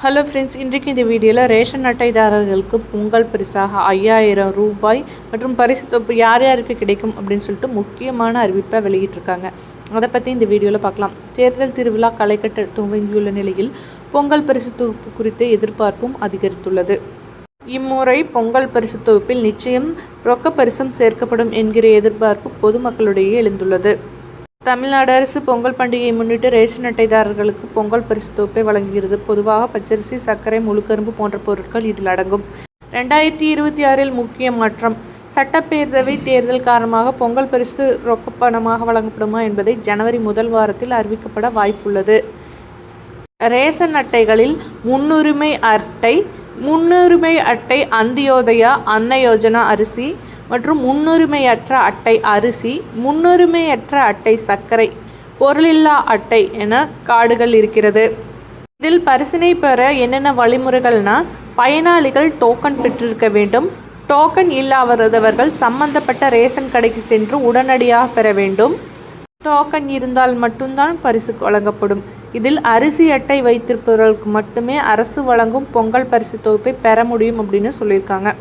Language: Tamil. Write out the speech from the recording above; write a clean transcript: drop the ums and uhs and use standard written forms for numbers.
ஹலோ ஃப்ரெண்ட்ஸ், இன்றைக்கு இந்த வீடியோவில் ரேஷன் அட்டைதாரர்களுக்கு பொங்கல் பரிசாக 5000 ரூபாய் மற்றும் பரிசு தொகுப்பு யார் யாருக்கு கிடைக்கும் அப்படின்னு சொல்லிட்டு முக்கியமான அறிவிப்பை வெளியிட்டிருக்காங்க. அதை பற்றி இந்த வீடியோவில் பார்க்கலாம். தேர்தல் திருவிழா களைகட்ட துவங்கியுள்ள நிலையில் பொங்கல் பரிசு தொகுப்பு குறித்த எதிர்பார்ப்பும் அதிகரித்துள்ளது. இம்முறை பொங்கல் பரிசு தொகுப்பில் நிச்சயம் ரொக்க பரிசும் சேர்க்கப்படும் என்கிற எதிர்பார்ப்பு பொதுமக்களிடையே எழுந்துள்ளது. தமிழ்நாடு அரசு பொங்கல் பண்டிகையை முன்னிட்டு ரேஷன் அட்டைதாரர்களுக்கு பொங்கல் பரிசு தொகுப்பை வழங்குகிறது. பொதுவாக பச்சரிசி, சர்க்கரை, முழுக்கரும்பு போன்ற பொருட்கள் இதில் அடங்கும். 2026 முக்கிய மாற்றம். சட்டப்பேரவை தேர்தல் காரணமாக பொங்கல் பரிசு ரொக்க பணமாக வழங்கப்படுமா என்பதை ஜனவரி முதல் வாரத்தில் அறிவிக்கப்பட வாய்ப்புள்ளது. ரேஷன் அட்டைகளில் முன்னுரிமை அட்டை அந்தியோதயா, அன்ன யோஜனா அரிசி மற்றும் முன்னுரிமையற்ற அட்டை அரிசி, முன்னுரிமையற்ற அட்டை சர்க்கரை, பொருளில்லா அட்டை என கார்டுகள் இருக்கிறது. இதில் பரிசினை பெற என்னென்ன வழிமுறைகள்னா, பயனாளிகள் டோக்கன் பெற்றிருக்க வேண்டும். டோக்கன் இல்லாதவர்கள் சம்பந்தப்பட்ட ரேஷன் கடைக்கு சென்று உடனடியாக பெற வேண்டும். டோக்கன் இருந்தால் மட்டும்தான் பரிசு வழங்கப்படும். இதில் அரிசி அட்டை வைத்திருப்பவர்களுக்கு மட்டுமே அரசு வழங்கும் பொங்கல் பரிசு தொகுப்பை பெற முடியும் அப்படின்னு சொல்லியிருக்காங்க.